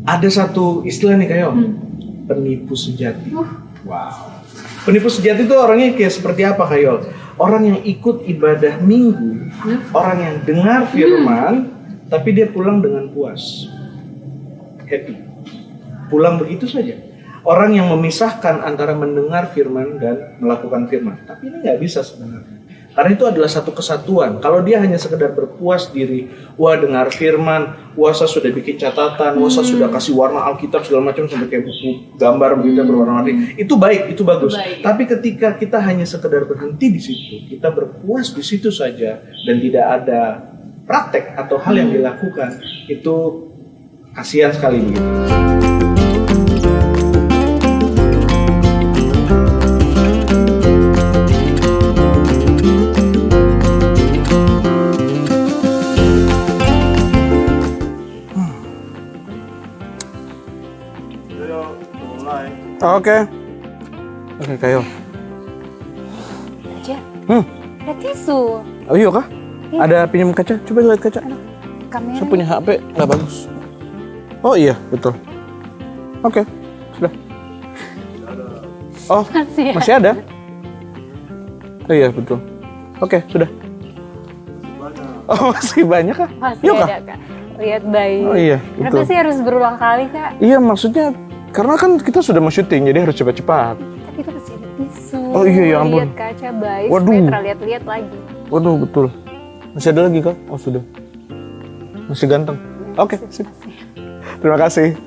Ada satu istilah nih kayak penipu sejati. Wow. Penipu sejati itu orangnya kayak seperti apa Kayol? Orang yang ikut ibadah minggu, orang yang dengar firman, tapi dia pulang dengan puas, happy, pulang begitu saja. Orang yang memisahkan antara mendengar firman dan melakukan firman, tapi ini nggak bisa sebenarnya. Karena itu adalah satu kesatuan. Kalau dia hanya sekedar berpuas diri, wah dengar firman, wah saya sudah bikin catatan, wah saya sudah kasih warna Alkitab segala macam sampai kayak buku gambar begitu berwarna-warni. Itu baik, itu bagus. Tapi ketika kita hanya sekedar berhenti di situ, kita berpuas di situ saja dan tidak ada praktek atau hal yang dilakukan, itu kasihan sekali begitu. Oke, Kayol. Aja. Ada tisu. Oh iya kah? Iya. Ada pinjam kaca? Coba lihat kaca. Kamera. Saya punya HP, nggak bagus. Oh iya, betul. Oke, sudah. Oh, masih ada? Oh iya, betul. Oke, sudah. Oh, masih banyak kah? Masih Yuk, ada, Kak. Lihat bayi. Oh iya, Kenapa betul. sih harus berulang kali, Kak? Iya, maksudnya karena kan kita sudah mau syuting, jadi harus cepat-cepat. Tapi itu masih ada tisu. Oh iya, ya ampun. Lihat kaca bayi, Waduh. supaya terlihat-lihat lagi. Waduh, betul. Masih ada lagi kah? Oh sudah. Masih ganteng. Oke, sip. Terima kasih.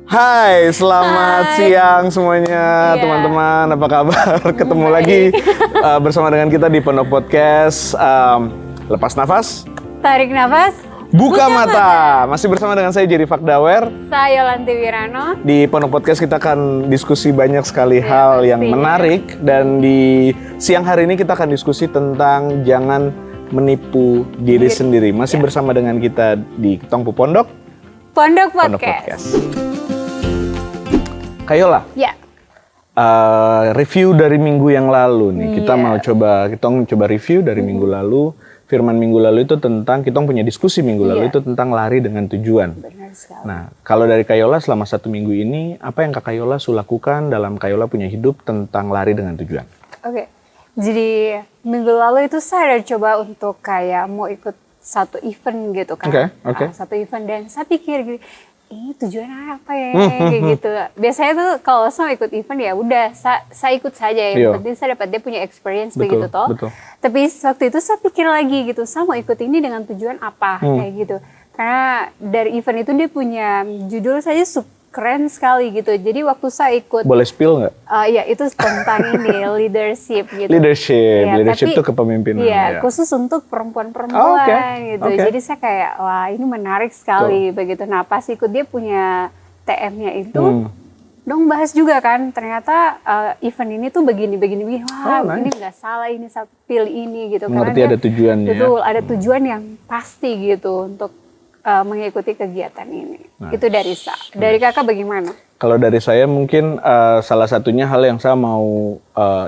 Hai, selamat siang semuanya, Iya. teman-teman. Apa kabar? Ketemu lagi bersama dengan kita di Pondok Podcast. Lepas nafas, Tarik nafas. buka mata. Masih bersama dengan saya Jerry Fakdawer. Saya Yolanti Wirano. Di Pondok Podcast kita akan diskusi banyak sekali hal yang pastinya. menarik. Dan di siang hari ini kita akan diskusi tentang jangan menipu diri sendiri. Masih bersama dengan kita di Tongpu Pondok Pondok Podcast. Podcast. Kayola, Ya. review dari minggu yang lalu nih. Kita Iya. mau coba review dari minggu lalu. Firman minggu lalu itu tentang, kita punya diskusi minggu lalu itu tentang lari dengan tujuan. Benar sekali. Nah, kalau dari Kayola selama 1 minggu ini, apa yang Kak Kayola lakukan dalam Kayola punya hidup tentang lari dengan tujuan? Oke. Jadi minggu lalu itu saya ada coba untuk kayak mau ikut satu event gitu kan. Oke. Satu event dan saya pikir gini, ini tujuan apa ya kayak gitu. Biasanya tuh kalau saya ikut event ya udah saya ikut saja ya. Iya. Penting saya dapat dia punya experience Betul, begitu toh. betul. Tapi waktu itu saya pikir lagi gitu, saya mau ikut ini dengan tujuan apa kayak gitu. Karena dari event itu dia punya judul saja keren sekali gitu. Jadi waktu saya ikut Boleh spill nggak? ya itu tentang ini leadership gitu. Leadership itu kepemimpinan. Iya, ya. khusus untuk perempuan-perempuan Oh, oke. gitu. Oke. Jadi saya kayak wah ini menarik sekali begitu. Nah pas ikut dia punya TM-nya itu, dong bahas juga kan. Ternyata event ini tuh begini. Wah Oh, nice. ini nggak salah, ini saya pilih ini gitu. Mengerti Karena ada dia- tujuannya. Betul, ada tujuan yang pasti gitu untuk mengikuti kegiatan ini. Itu dari saya. Dari kakak bagaimana? Kalau dari saya mungkin salah satunya hal yang saya mau,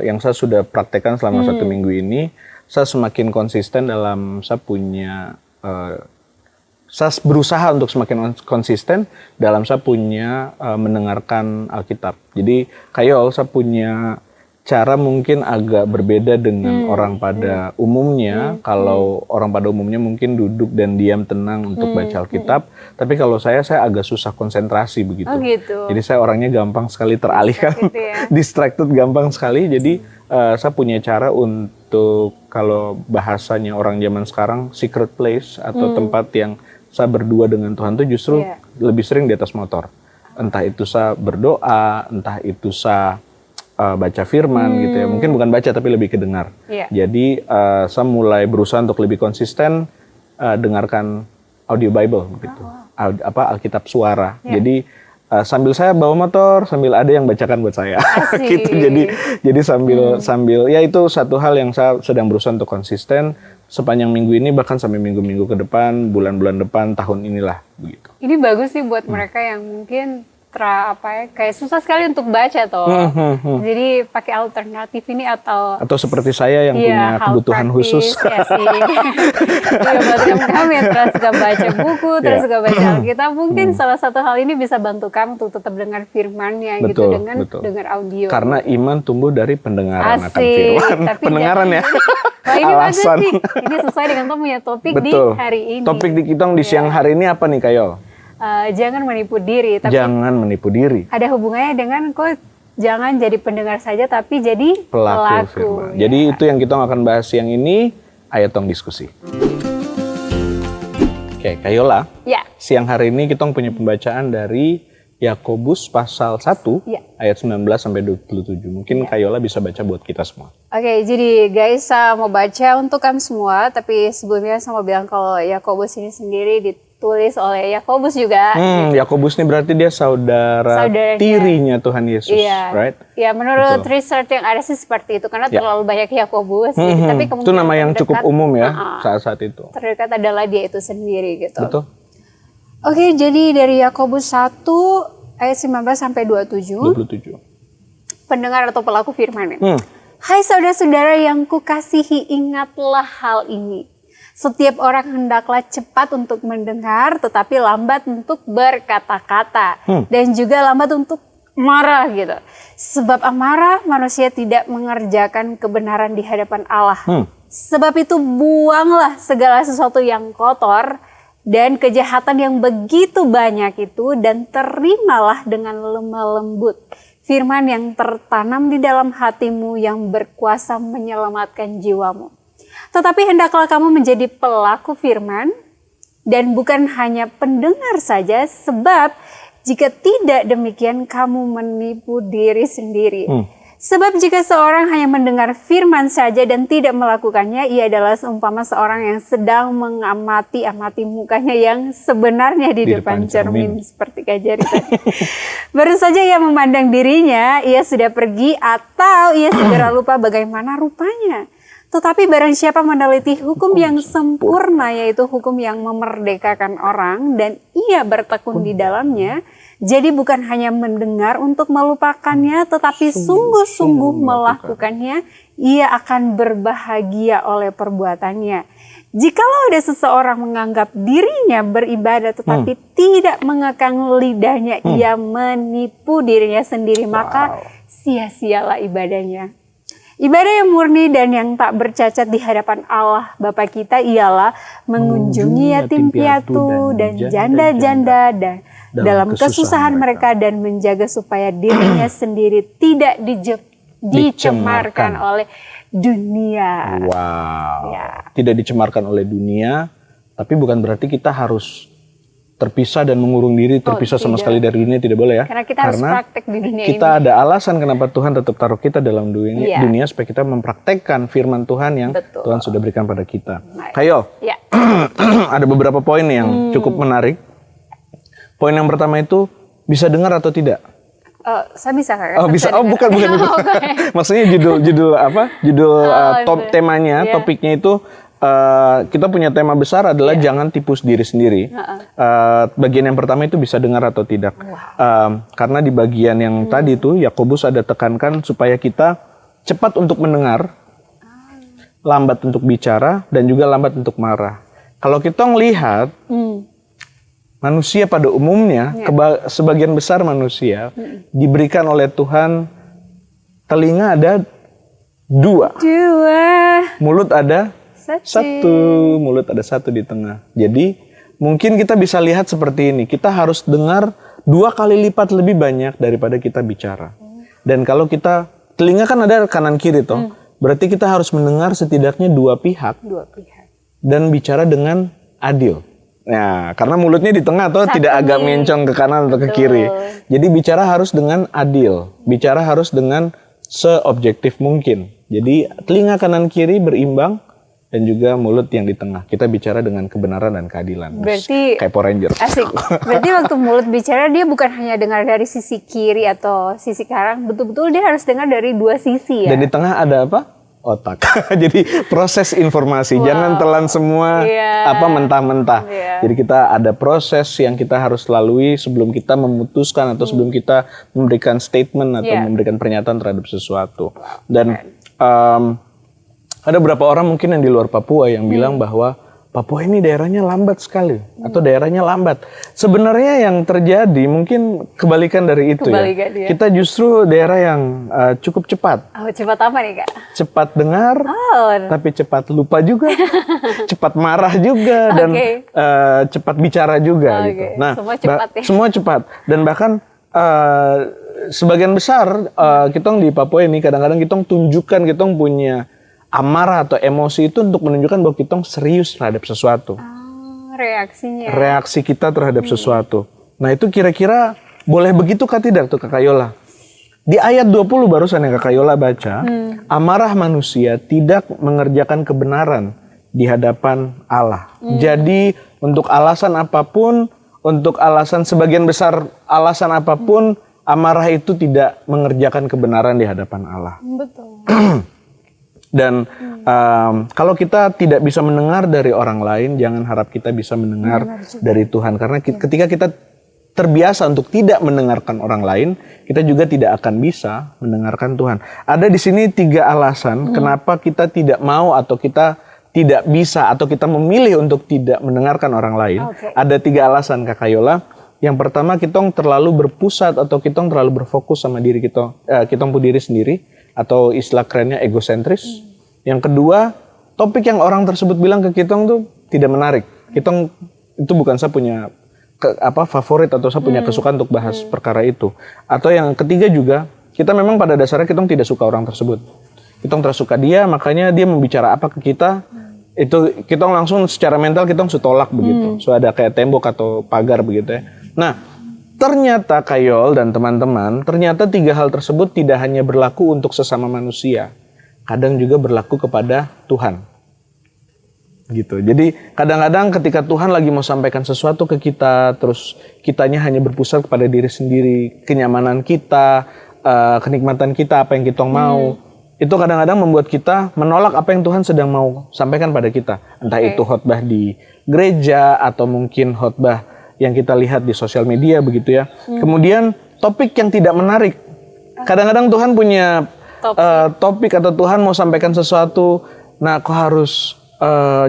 yang saya sudah praktekkan selama 1 minggu ini, saya semakin konsisten dalam saya punya, saya berusaha untuk semakin konsisten dalam saya punya mendengarkan Alkitab. Jadi Kayol, saya punya cara mungkin agak berbeda dengan orang pada umumnya. Kalau orang pada umumnya mungkin duduk dan diam tenang untuk baca Alkitab, tapi kalau saya agak susah konsentrasi begitu. Oh gitu. Jadi saya orangnya gampang sekali teralihkan, Gitu ya. distracted gampang sekali. Jadi saya punya cara untuk, kalau bahasanya orang zaman sekarang, secret place atau tempat yang saya berdua dengan Tuhan itu justru lebih sering di atas motor. Entah itu saya berdoa, entah itu saya baca firman gitu ya. Mungkin bukan baca tapi lebih kedengar. Iya. Jadi saya mulai berusaha untuk lebih konsisten dengarkan audio Bible gitu. Alkitab suara. Jadi sambil saya bawa motor, sambil ada yang bacakan buat saya. Asik. Gitu. Jadi sambil ya itu satu hal yang saya sedang berusaha untuk konsisten sepanjang minggu ini, bahkan sampai minggu-minggu ke depan, bulan-bulan depan, tahun inilah begitu. Ini bagus sih buat mereka yang mungkin kayak susah sekali untuk baca toh. Jadi pakai alternatif ini atau seperti saya yang punya kebutuhan khusus. Ya sih. Kami yang terus suka baca buku, terus suka baca Alkitab, mungkin salah satu hal ini bisa bantu kamu untuk tetap dengar firman-Nya gitu dengan dengar audio. Karena iman tumbuh dari pendengaran akan firman. Tapi pendengaran ya. Wah, ini bagus sih. Ini sesuai dengan punya topik di hari ini. Topik di kita di siang hari ini apa nih, Kayol? Jangan menipu diri. Tapi jangan menipu diri. Ada hubungannya dengan jangan jadi pendengar saja, tapi jadi pelaku. Firman. Jadi itu yang kita akan bahas siang ini. Ayo tong diskusi. Oke, Kayola. Ya. Siang hari ini kita punya pembacaan dari Yakobus pasal 1 ayat 19 sampai 27. Mungkin Kayola bisa baca buat kita semua. Oke, jadi guys, saya mau baca untuk kamu semua, tapi sebelumnya saya mau bilang kalau Yakobus ini sendiri ditulis oleh Yakobus juga. Yakobus ini berarti dia saudara tirinya Tuhan Yesus, right? Ya, menurut research yang ada sih seperti itu, karena terlalu banyak Yakobus. Tapi itu nama yang cukup umum ya saat itu. Terdekat adalah dia itu sendiri gitu. Betul. Oke, jadi dari Yakobus 1 ayat 19 sampai 27. Pendengar atau pelaku firman. Hai saudara-saudara yang kukasihi, ingatlah hal ini. Setiap orang hendaklah cepat untuk mendengar, tetapi lambat untuk berkata-kata. Dan juga lambat untuk marah gitu. Sebab amarah manusia tidak mengerjakan kebenaran di hadapan Allah. Sebab itu buanglah segala sesuatu yang kotor dan kejahatan yang begitu banyak itu, dan terimalah dengan lemah lembut firman yang tertanam di dalam hatimu yang berkuasa menyelamatkan jiwamu. Tetapi hendaklah kamu menjadi pelaku firman dan bukan hanya pendengar saja, sebab jika tidak demikian kamu menipu diri sendiri. Sebab jika seorang hanya mendengar firman saja dan tidak melakukannya, ia adalah seumpama seorang yang sedang mengamati mukanya yang sebenarnya di depan cermin. Seperti Kajari tadi. Baru saja ia memandang dirinya, ia sudah pergi atau ia segera lupa bagaimana rupanya. Tetapi barang siapa meneliti hukum yang sempurna, yaitu hukum yang memerdekakan orang, dan ia bertekun di dalamnya, jadi bukan hanya mendengar untuk melupakannya, tetapi sungguh-sungguh melakukannya, ia akan berbahagia oleh perbuatannya. Jikalau ada seseorang menganggap dirinya beribadah tetapi tidak mengekang lidahnya, ia menipu dirinya sendiri, maka sia-sialah ibadahnya. Ibadah yang murni dan yang tak bercacat di hadapan Allah Bapa kita ialah mengunjungi yatim piatu dan janda-janda dan dalam kesusahan mereka, dan menjaga supaya dirinya sendiri tidak dicemarkan oleh dunia. Tidak dicemarkan oleh dunia, tapi bukan berarti kita harus terpisah dan mengurung diri, terpisah sama sekali dari dunia, tidak boleh ya. Karena kita harus praktek di dunia kita ini. ada alasan kenapa Tuhan tetap taruh kita dalam dunia supaya kita mempraktekkan firman Tuhan yang Tuhan sudah berikan pada kita. Kayo, ada beberapa poin yang cukup menarik. Poin yang pertama itu, bisa dengar atau tidak? Saya bisa kan? Bisa. Bukan itu. Maksudnya judul temanya, topiknya itu. Kita punya tema besar adalah jangan tipu diri sendiri. Bagian yang pertama itu bisa dengar atau tidak. Karena di bagian yang tadi itu Yakobus ada tekankan supaya kita cepat untuk mendengar, lambat untuk bicara, dan juga lambat untuk marah. Kalau kita melihat manusia pada umumnya, sebagian besar manusia diberikan oleh Tuhan telinga ada dua. Mulut ada satu, mulut ada satu di tengah. Jadi mungkin kita bisa lihat seperti ini. Kita harus dengar 2 kali lipat lebih banyak daripada kita bicara. Dan kalau kita, telinga kan ada kanan kiri toh. Berarti kita harus mendengar setidaknya 2 pihak. Dan bicara dengan adil. Nah, karena mulutnya di tengah toh, tidak agak mencong ke kanan atau ke kiri. Jadi bicara harus dengan adil. Bicara harus dengan seobjektif mungkin. Jadi telinga kanan kiri berimbang. Dan juga mulut yang di tengah. Kita bicara dengan kebenaran dan keadilan. Berarti kayak Power Ranger. Asik. Berarti waktu mulut bicara dia bukan hanya dengar dari sisi kiri atau sisi kanan. Betul-betul dia harus dengar dari 2 sisi ya. Dan di tengah ada apa? otak. Jadi proses informasi, jangan telan semua mentah-mentah. Jadi kita ada proses yang kita harus lalui sebelum kita memutuskan atau sebelum kita memberikan statement atau memberikan pernyataan terhadap sesuatu. Dan ada beberapa orang mungkin yang di luar Papua yang bilang bahwa Papua ini daerahnya lambat sekali atau daerahnya lambat. Sebenarnya yang terjadi mungkin kebalikan dari itu ya. Kita justru daerah yang cukup cepat. Oh, cepat apa nih Kak? Cepat dengar, tapi cepat lupa juga, cepat marah juga, dan cepat bicara juga. Gitu. Nah, semua cepat ya. Semua cepat, dan bahkan sebagian besar kita di Papua ini kadang-kadang kita tunjukkan kita punya amarah atau emosi itu untuk menunjukkan bahwa kita serius terhadap sesuatu. Reaksinya. Reaksi kita terhadap sesuatu. Nah itu kira-kira boleh begitu kah tidak tuh Kakak Yola? Di ayat 20 barusan yang Kakak Yola baca, amarah manusia tidak mengerjakan kebenaran di hadapan Allah. Jadi untuk alasan apapun, untuk alasan sebagian besar alasan apapun, amarah itu tidak mengerjakan kebenaran di hadapan Allah. Betul. Dan kalau kita tidak bisa mendengar dari orang lain, jangan harap kita bisa mendengar dari Tuhan. Karena ketika kita terbiasa untuk tidak mendengarkan orang lain, kita juga tidak akan bisa mendengarkan Tuhan. Ada di sini 3 alasan kenapa kita tidak mau atau kita tidak bisa atau kita memilih untuk tidak mendengarkan orang lain. Ada 3 alasan Kakak Yola. Yang pertama, kita terlalu berpusat atau kita terlalu berfokus sama diri kita diri sendiri. Atau istilah kerennya egosentris. Yang kedua, topik yang orang tersebut bilang ke kita tuh tidak menarik. Kita itu bukan saya punya favorit atau saya punya kesukaan untuk bahas perkara itu. Atau yang ketiga juga, kita memang pada dasarnya kita tidak suka orang tersebut. Kita tidak suka dia, makanya dia membicara apa ke kita, itu kita langsung secara mental kita langsung tolak begitu. So ada kayak tembok atau pagar begitu ya. Nah, ternyata Kayol dan teman-teman, ternyata 3 hal tersebut tidak hanya berlaku untuk sesama manusia, kadang juga berlaku kepada Tuhan. Gitu. Jadi kadang-kadang ketika Tuhan lagi mau sampaikan sesuatu ke kita, terus kitanya hanya berpusat kepada diri sendiri, kenyamanan kita, kenikmatan kita, apa yang kita mau, itu kadang-kadang membuat kita menolak apa yang Tuhan sedang mau sampaikan pada kita. Entah itu khotbah di gereja atau mungkin khotbah yang kita lihat di sosial media begitu ya. Kemudian topik yang tidak menarik. Kadang-kadang Tuhan punya topik atau Tuhan mau sampaikan sesuatu. Nah, kau harus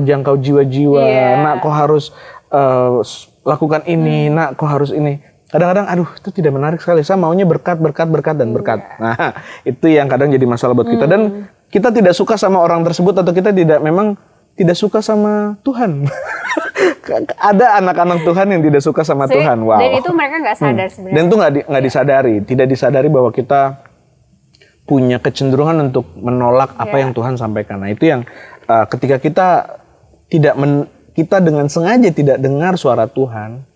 jangkau jiwa-jiwa. Nah, kau harus lakukan ini. Nah, kau harus ini. Kadang-kadang aduh itu tidak menarik sekali. Saya maunya berkat dan berkat. Nah, itu yang kadang jadi masalah buat kita. Dan kita tidak suka sama orang tersebut atau kita tidak suka sama Tuhan. Ada anak-anak Tuhan yang tidak suka sama Tuhan. Wow. Dan itu mereka nggak sadar sebenarnya. Dan itu nggak disadari. Tidak disadari bahwa kita punya kecenderungan untuk menolak apa yang Tuhan sampaikan. Nah itu yang ketika kita kita dengan sengaja tidak dengar suara Tuhan,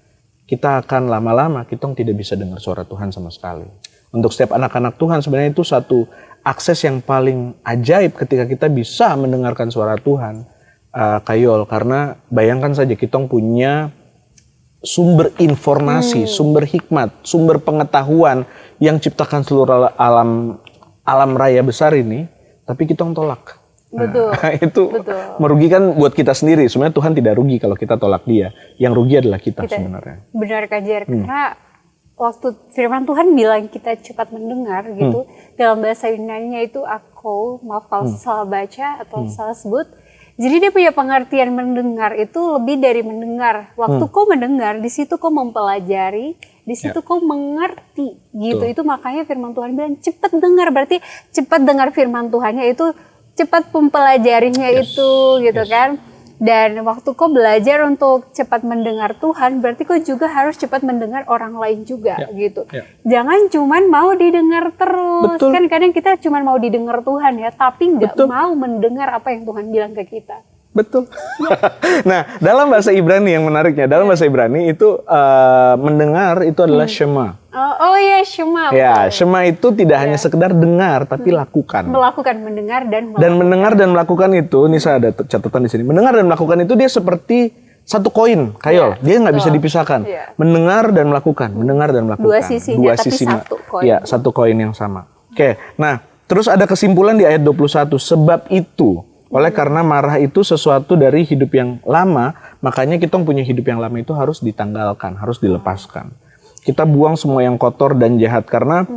kita akan lama-lama kita tidak bisa dengar suara Tuhan sama sekali. Untuk setiap anak-anak Tuhan sebenarnya itu satu akses yang paling ajaib ketika kita bisa mendengarkan suara Tuhan. Kayol, karena bayangkan saja kita punya sumber informasi, sumber hikmat, sumber pengetahuan yang ciptakan seluruh alam raya besar ini, tapi kita tolak. Betul. Nah, itu merugikan buat kita sendiri. Sebenarnya Tuhan tidak rugi kalau kita tolak Dia. Yang rugi adalah kita sebenarnya. Benar Kak Jer, karena waktu firman Tuhan bilang kita cepat mendengar gitu, dalam bahasa Yunani-nya itu aku, maaf kalau salah baca atau salah sebut. Jadi dia punya pengertian mendengar itu lebih dari mendengar. Waktu kau mendengar, di situ kau mempelajari, di situ kau mengerti gitu. Itu makanya firman Tuhan bilang cepat dengar, berarti cepat dengar firman Tuhannya itu cepat mempelajarinya itu gitu kan. Dan waktu kau belajar untuk cepat mendengar Tuhan, berarti kau juga harus cepat mendengar orang lain juga gitu. Jangan cuman mau didengar terus. Betul. Kan kadang kita cuman mau didengar Tuhan ya, tapi nggak mau mendengar apa yang Tuhan bilang ke kita. Betul. Nah, dalam bahasa Ibrani yang menariknya, dalam bahasa Ibrani itu mendengar itu adalah shema. Oh ya, shema. Ya, shema itu tidak hanya sekedar dengar, tapi lakukan. Melakukan, mendengar dan melakukan. Dan mendengar dan melakukan itu, ini saya ada catatan di sini. Mendengar dan melakukan itu dia seperti satu koin, Kayol. Dia nggak bisa dipisahkan. Mendengar dan melakukan, mendengar dan melakukan. Dua sisinya, tapi satu koin. Ya, satu koin yang sama. Oke, nah Terus ada kesimpulan di ayat 21. Sebab itu, oleh karena marah itu sesuatu dari hidup yang lama, makanya kita punya hidup yang lama itu harus ditanggalkan, harus dilepaskan. Kita buang semua yang kotor dan jahat karena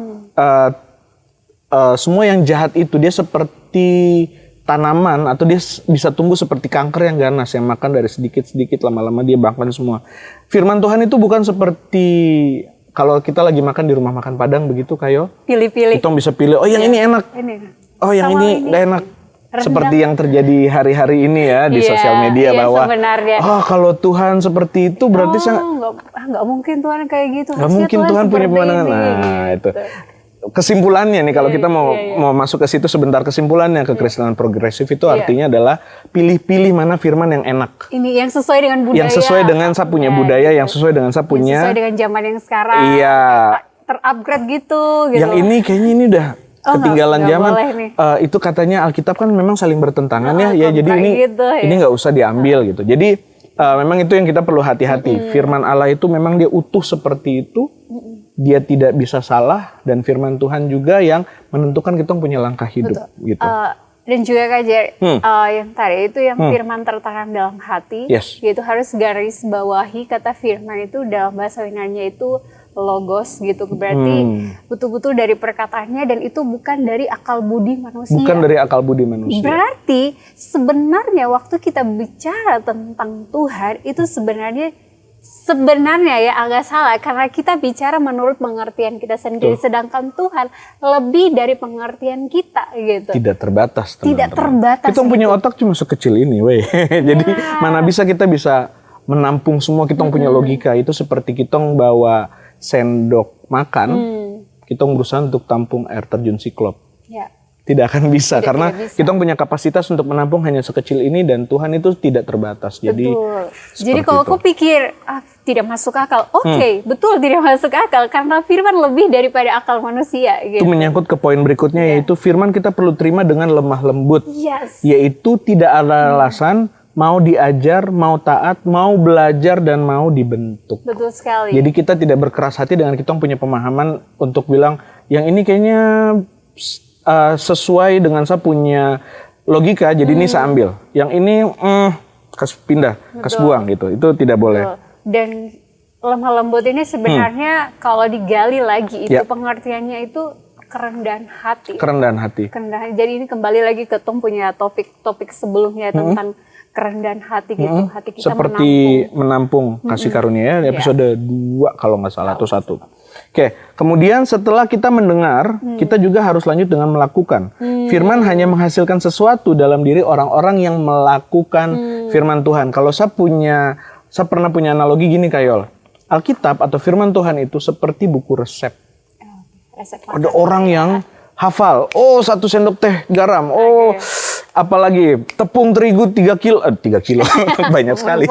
semua yang jahat itu dia seperti tanaman atau dia bisa tumbuh seperti kanker yang ganas yang makan dari sedikit-sedikit lama-lama dia bahkan semua. Firman Tuhan itu bukan seperti kalau kita lagi makan di rumah makan Padang begitu Kayo. Pilih-pilih. Kita bisa pilih, oh yang ini enak. Oh yang ini nggak enak. Rendang. Seperti yang terjadi hari-hari ini ya di sosial media bahwa sebenarnya. Oh kalau Tuhan seperti itu berarti nggak mungkin Tuhan kayak gitu. Nggak mungkin Tuhan punya pemandangan. Nah itu kesimpulannya nih kalau kita mau masuk ke situ sebentar, kesimpulannya kekristenan progresif itu artinya adalah pilih-pilih mana firman yang enak. Ini yang sesuai dengan budaya. Yang sesuai dengan saya punya budaya, yang sesuai dengan saya punya. Yang sesuai dengan zaman yang sekarang. Iya. Terupgrade gitu. Yang ini kayaknya ini udah ketinggalan zaman. Itu katanya Alkitab kan memang saling bertentangan ya jadi ini nggak usah diambil gitu. Jadi memang itu yang kita perlu hati-hati. Firman Allah itu memang dia utuh seperti itu. Dia tidak bisa salah dan firman Tuhan juga yang menentukan kita punya langkah hidup. Betul. Gitu. Dan juga Kak Jer, yang tadi itu yang firman tertanam dalam hati, yaitu harus garis bawahi kata firman itu dalam bahasa Yunani itu logos gitu, berarti betul-betul dari perkataannya dan itu bukan dari akal budi manusia. Bukan dari akal budi manusia. Berarti sebenarnya waktu kita bicara tentang Tuhan itu sebenarnya ya agak salah karena kita bicara menurut pengertian kita sendiri. Sedangkan Tuhan lebih dari pengertian kita gitu. Tidak terbatas. Tidak terbatas. Kita punya otak cuma sekecil ini, weh. Jadi mana bisa kita bisa menampung semua. Kita punya logika itu seperti kita bawa sendok makan, kita berusaha untuk tampung air terjun Siklop. Ya. Tidak akan bisa karena kita punya kapasitas untuk menampung hanya sekecil ini dan Tuhan itu tidak terbatas. Jadi kalau aku pikir tidak masuk akal, betul tidak masuk akal karena firman lebih daripada akal manusia. Gitu. Itu menyangkut ke poin berikutnya yaitu firman kita perlu terima dengan lemah lembut, yaitu tidak ada alasan mau diajar, mau taat, mau belajar dan mau dibentuk. Betul sekali. Jadi kita tidak berkeras hati dengan kita punya pemahaman untuk bilang yang ini kayaknya sesuai dengan saya punya logika, jadi ini saya ambil. Yang ini pindah, buang gitu. Itu tidak boleh. Dan lemah lembut ini sebenarnya kalau digali lagi itu pengertiannya itu kerendahan hati. Kerendahan hati. Jadi ini kembali lagi ke Tom punya topik sebelumnya tentang kerendahan hati gitu. Hati kita seperti menampung kasih karunia ya, episode 2 kalau nggak salah atau 1. Oke, kemudian setelah kita mendengar, kita juga harus lanjut dengan melakukan. Firman hanya menghasilkan sesuatu dalam diri orang-orang yang melakukan firman Tuhan. Kalau saya pernah punya analogi gini Kayol. Alkitab atau firman Tuhan itu seperti buku resep. Ada orang yang hafal, 1 sendok teh garam, apalagi tepung terigu 3 kilo, banyak sekali.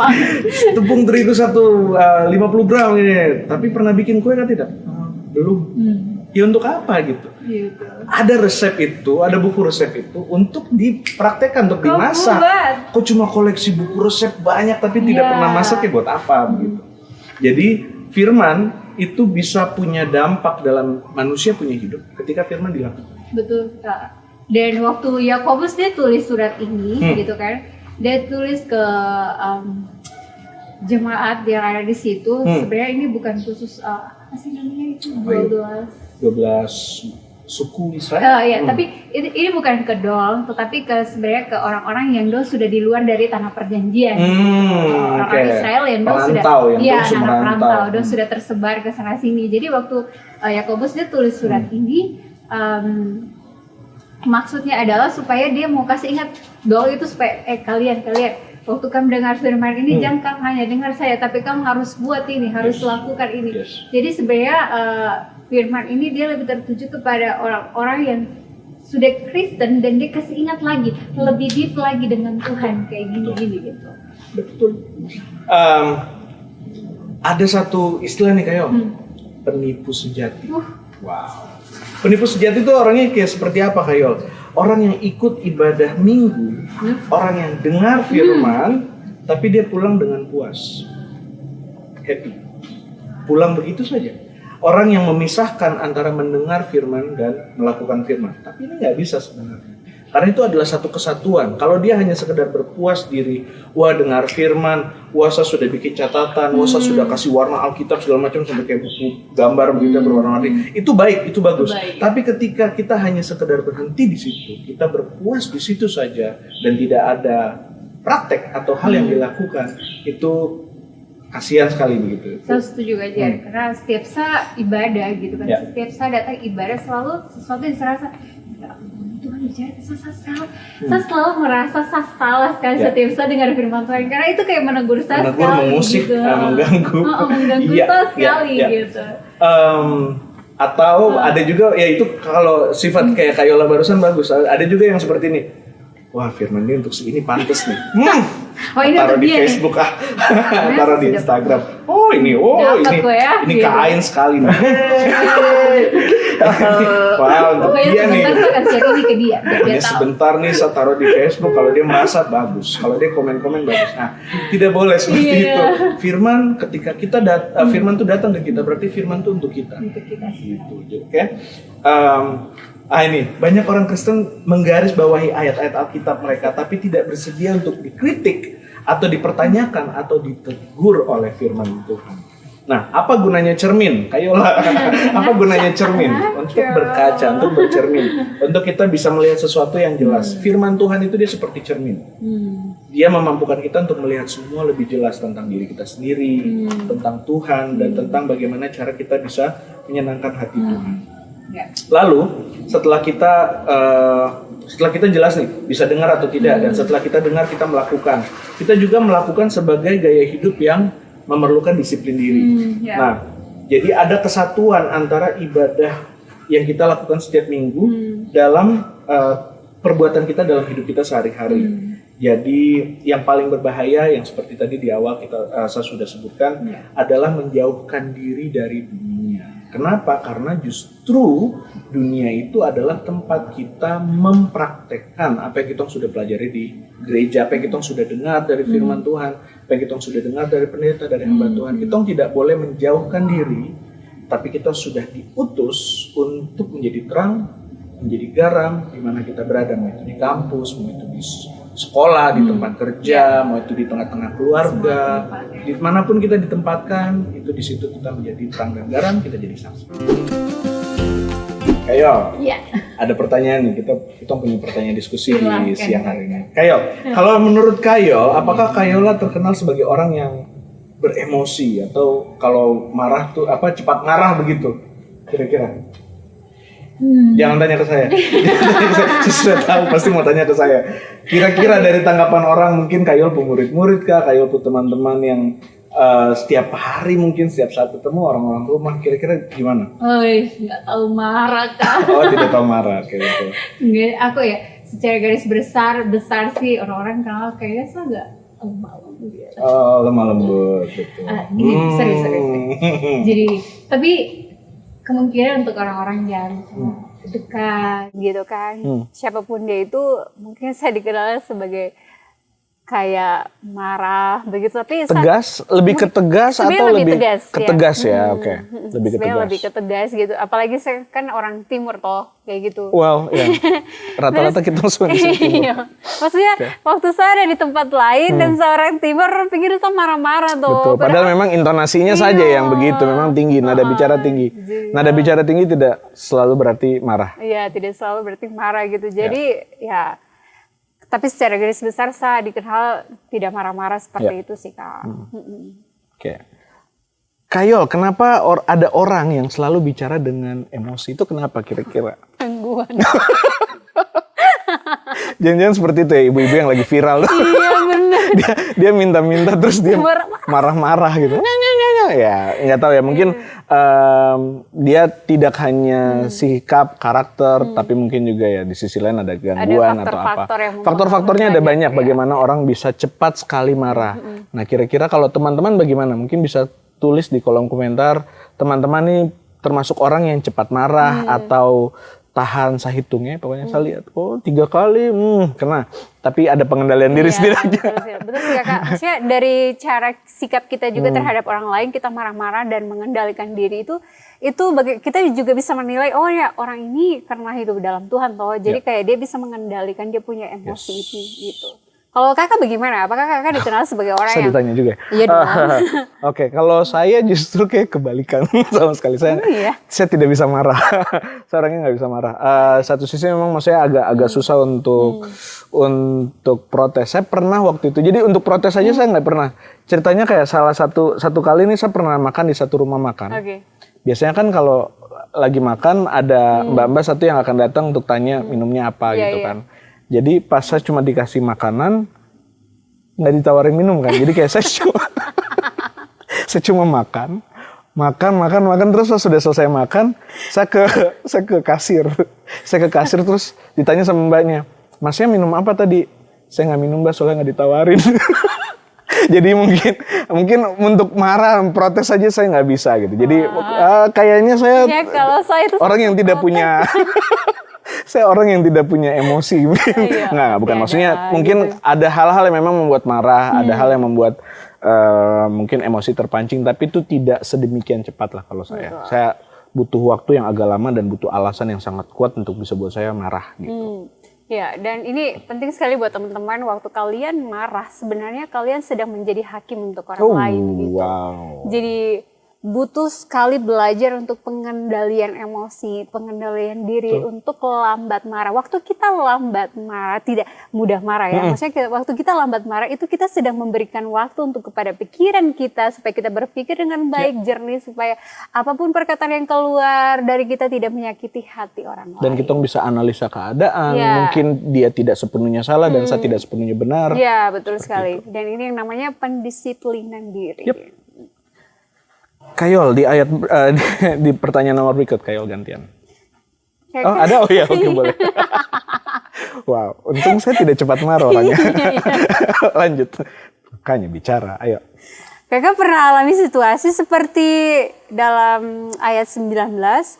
Tepung terigu 50 gram ini, tapi pernah bikin kue kan tidak? Belum. Ya untuk apa gitu? Ada resep itu, ada buku resep itu untuk dipraktekkan, untuk dimasak. Kok cuma koleksi buku resep banyak tapi tidak pernah masak ya buat apa gitu. Jadi firman itu bisa punya dampak dalam manusia punya hidup ketika firman dilakukan. Betul, Kak. Dan waktu Yakobus dia tulis surat ini gitu kan, dia tulis ke jemaat yang ada di situ. Sebenarnya ini bukan khusus apa sih namanya itu 12 suku Israel. Tapi ini bukan ke dol, tetapi sebenarnya ke orang-orang yang dol sudah di luar dari tanah perjanjian. Orang-orang Israel yang dol sudah perantau, dol sudah tersebar ke sana sini. Jadi waktu Yakobus dia tulis surat ini, maksudnya adalah supaya dia mau kasih ingat dol itu supaya kalian waktu kamu dengar firman ini jangan kamu hanya dengar saya, tapi kamu harus buat ini, harus lakukan ini. Jadi sebenarnya firman ini dia lebih tertuju kepada orang-orang yang sudah Kristen dan dia kasih ingat lagi, lebih deep lagi dengan Tuhan kayak gini-gini gitu. Betul. Ada satu istilah nih Kayo, penipu sejati. Wow. Penipu sejati itu orangnya kayak seperti apa Kayol? Orang yang ikut ibadah minggu, orang yang dengar firman, tapi dia pulang dengan puas, happy, pulang begitu saja. orang yang memisahkan antara mendengar firman dan melakukan firman. Tapi ini nggak bisa sebenarnya. Karena itu adalah satu kesatuan. Kalau dia hanya sekedar berpuas diri, wah dengar firman, wah saya sudah bikin catatan, wah saya sudah kasih warna Alkitab segala macam sampai kayak buku gambar begitu berwarna-warni. Itu baik, itu bagus. Tapi ketika kita hanya sekedar berhenti di situ, kita berpuas di situ saja dan tidak ada praktek atau hal yang dilakukan, itu kasihan sekali begitu. Saya setuju aja, karena setiap saat ibadah gitu kan, setiap saat datang ibadah selalu sesuatu yang serasa Tuhan bicara, saya selalu merasa saya salah sekali setiap saya dengar firman Tuhan, karena itu kayak menegur saya sekali, mengusik, gitu. Mengganggu Saya sekali gitu. Atau ada juga, ya itu kalau sifat kayak Kayola barusan bagus. Ada juga yang seperti ini. Wah, firman dia untuk ini pantas nih. Ini taruh di Facebook taruh di Instagram. Ini kain sekali nih. Wah, untuk dia nih. Hanya sebentar nih saya taruh di Facebook. Kalau dia merasa bagus, kalau dia komen-komen bagus. Nah, tidak boleh seperti itu. Firman ketika kita firman itu datang ke kita, berarti firman itu untuk kita. Gitu, oke? Ini banyak orang Kristen menggarisbawahi ayat-ayat Alkitab mereka, tapi tidak bersedia untuk dikritik atau dipertanyakan atau ditegur oleh firman Tuhan. Nah, apa gunanya cermin? Kayola, apa gunanya cermin? Untuk berkaca, untuk bercermin, untuk kita bisa melihat sesuatu yang jelas. Firman Tuhan itu dia seperti cermin. Dia memampukan kita untuk melihat semua lebih jelas tentang diri kita sendiri, tentang Tuhan, dan tentang bagaimana cara kita bisa menyenangkan hati Tuhan. Lalu setelah kita jelas nih bisa dengar atau tidak, dan setelah kita dengar kita melakukan, kita juga melakukan sebagai gaya hidup yang memerlukan disiplin diri. Nah, jadi ada kesatuan antara ibadah yang kita lakukan setiap minggu dalam perbuatan kita dalam hidup kita sehari-hari. Jadi yang paling berbahaya yang seperti tadi di awal saya sudah sebutkan adalah menjauhkan diri dari dunia. Kenapa? Karena justru dunia itu adalah tempat kita mempraktekkan apa yang kita sudah pelajari di gereja, apa yang kita sudah dengar dari firman Tuhan, apa yang kita sudah dengar dari pendeta, dari hamba Tuhan. Kita tidak boleh menjauhkan diri, tapi kita sudah diutus untuk menjadi terang, menjadi garam di mana kita berada, mau itu di kampus, mau itu di sekolah, di tempat kerja, mau itu di tengah-tengah keluarga, dimanapun kita ditempatkan, itu di situ kita menjadi terang dan garam, kita jadi saksi. Kayo, ada pertanyaan nih, kita punya pertanyaan diskusi di siang hari ini. Kayo, kalau menurut Kayo, apakah Kayola terkenal sebagai orang yang beremosi atau kalau marah tuh cepat marah begitu? Kira-kira? Jangan tanya ke saya. Saya sudah tahu pasti mau tanya ke saya. Kira-kira dari tanggapan orang, mungkin Kayol pemurid-murid kah, Kayol teman-teman yang setiap hari mungkin setiap saat ketemu orang-orang rumah, kira-kira gimana? Nggak tahu marah kah? Tidak tahu marah kayak gitu. Nggak, aku ya secara garis besar sih orang-orang kenal kayaknya saya nggak lemah lembut. Lemah lembut betul. Serius. Jadi tapi kemungkinan untuk orang-orang yang dekat gitu kan, siapapun dia itu mungkin saya dikenal sebagai kayak marah begitu, tapi tegas, lebih ke tegas atau lebih ketegas ya? Oke. Lebih ke tegas gitu, apalagi saya kan orang timur toh kayak gitu. Wow, ya. Rata-rata kita semua di timur. Maksudnya waktu saya ada di tempat lain dan seorang timur pikir saya marah-marah tuh. Betul, padahal memang intonasinya saja yang begitu, memang tinggi, nada bicara tinggi. Nada bicara tinggi tidak selalu berarti marah. Iya, tidak selalu berarti marah gitu. Jadi ya tapi secara garis besar saya dikenal tidak marah-marah seperti itu sih Kak. Oke. Kayol, kenapa ada orang yang selalu bicara dengan emosi itu, kenapa kira-kira? Gangguan. Jangan-jangan seperti itu ya, ibu-ibu yang lagi viral. Iya benar. Dia minta-minta terus dia marah-marah gitu. Ya nggak tahu ya, mungkin dia tidak hanya sikap karakter, tapi mungkin juga ya di sisi lain ada gangguan atau apa. Faktor-faktornya ada banyak bagaimana orang bisa cepat sekali marah. Nah kira-kira kalau teman-teman bagaimana? Mungkin bisa tulis di kolom komentar, teman-teman nih termasuk orang yang cepat marah atau tahan, saya hitungnya pokoknya saya lihat 3 kali kena. tapi ada pengendalian diri sendiri aja. Betul sih Kakak. Maksudnya dari cara sikap kita juga terhadap orang lain, kita marah-marah dan mengendalikan diri itu kita juga bisa menilai, oh ya orang ini karena hidup dalam Tuhan toh, jadi kayak dia bisa mengendalikan, dia punya emosi itu gitu. Kalau Kakak bagaimana? Apakah Kakak dikenal sebagai orang saya yang... ditanya juga. Iya dong. Oke, kalau saya justru kayak kebalikan sama sekali. Saya tidak bisa marah. Saya orangnya nggak bisa marah. Satu sisi memang maksudnya agak susah untuk protes. Saya pernah waktu itu. Jadi untuk protes aja saya nggak pernah. Ceritanya kayak salah satu kali ini saya pernah makan di satu rumah makan. Biasanya kan kalau lagi makan ada mbak-mbak satu yang akan datang untuk tanya minumnya apa gitu kan. Jadi pas saya cuma dikasih makanan, nggak ditawarin minum kan. Jadi kayak saya cuma makan terus sudah selesai makan, saya ke kasir. Saya ke kasir terus ditanya sama mbaknya, "Masnya minum apa tadi?" "Saya nggak minum Mbak, soalnya nggak ditawarin." Jadi mungkin untuk marah, protes saja saya nggak bisa gitu. Jadi kayaknya saya, kalau saya itu orang yang tidak punya saya orang yang tidak punya emosi. Nggak, bukan maksudnya mungkin ada hal-hal yang memang membuat marah, ada hal yang membuat mungkin emosi terpancing, tapi itu tidak sedemikian cepat lah kalau saya. Saya butuh waktu yang agak lama dan butuh alasan yang sangat kuat untuk bisa buat saya marah gitu. Ya, dan ini penting sekali buat teman-teman, waktu kalian marah sebenarnya kalian sedang menjadi hakim untuk orang lain gitu. Jadi butuh sekali belajar untuk pengendalian emosi, pengendalian diri untuk lambat marah. Waktu kita lambat marah, tidak mudah marah ya. Maksudnya waktu kita lambat marah itu kita sedang memberikan waktu untuk kepada pikiran kita supaya kita berpikir dengan baik, jernih, supaya apapun perkataan yang keluar dari kita tidak menyakiti hati orang lain. Dan kita bisa analisa keadaan, mungkin dia tidak sepenuhnya salah dan saya tidak sepenuhnya benar. Ya, betul sekali. Dan ini yang namanya pendisiplinan diri. Kayol, di ayat di pertanyaan nomor berikut, Kayol gantian. Oh ada, oh ya, oke boleh. Wow, untung saya tidak cepat marah orangnya. Lanjut, makanya bicara, ayo. Kakak pernah alami situasi seperti dalam ayat 19,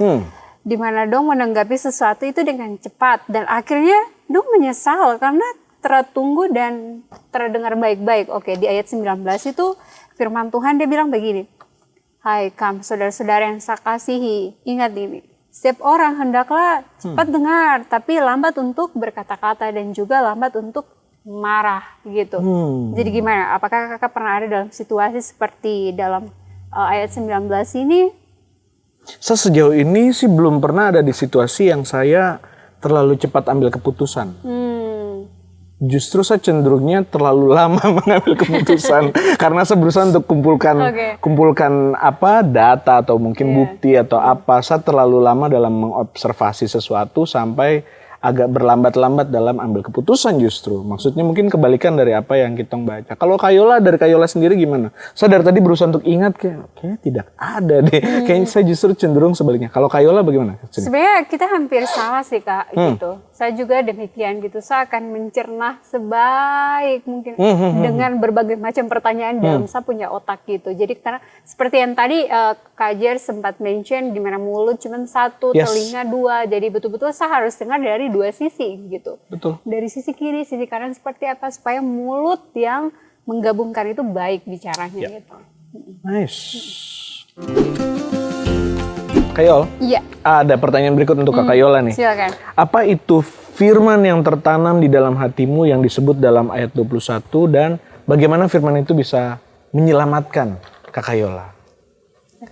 di mana dong menanggapi sesuatu itu dengan cepat dan akhirnya dong menyesal karena tertunggu dan terdengar baik-baik. Oke, di ayat 19 itu firman Tuhan dia bilang begini. Hai kamu saudara-saudara yang saya kasihi, ingat ini. Setiap orang hendaklah cepat dengar, tapi lambat untuk berkata-kata dan juga lambat untuk marah gitu. Jadi gimana? Apakah kakak pernah ada dalam situasi seperti dalam ayat 19 ini? Saya sejauh ini sih belum pernah ada di situasi yang saya terlalu cepat ambil keputusan. Justru saya cenderungnya terlalu lama mengambil keputusan karena saya berusaha untuk kumpulkan apa data atau mungkin bukti atau apa. Saya terlalu lama dalam mengobservasi sesuatu sampai agak berlambat-lambat dalam ambil keputusan justru. Maksudnya mungkin kebalikan dari apa yang kita baca. Kalau Kayola, dari Kayola sendiri gimana? Saya dari tadi berusaha untuk ingat kayaknya tidak ada deh. Kayaknya saya justru cenderung sebaliknya. Kalau Kayola bagaimana? Sebenarnya kita hampir sama sih Kak gitu. Saya juga demikian gitu. Saya akan mencerna sebaik mungkin dengan berbagai macam pertanyaan dalam saya punya otak gitu. Jadi karena seperti yang tadi Kak Jer sempat mention di mana mulut cuma satu, telinga dua. Jadi betul-betul saya harus dengar dari dua sisi gitu. Betul. Dari sisi kiri, sisi kanan seperti apa supaya mulut yang menggabungkan itu baik bicaranya gitu. Nice. Kayol, ada pertanyaan berikut untuk Kak Kayola nih. Silakan. Apa itu firman yang tertanam di dalam hatimu yang disebut dalam ayat 21 dan bagaimana firman itu bisa menyelamatkan Kak Kayola?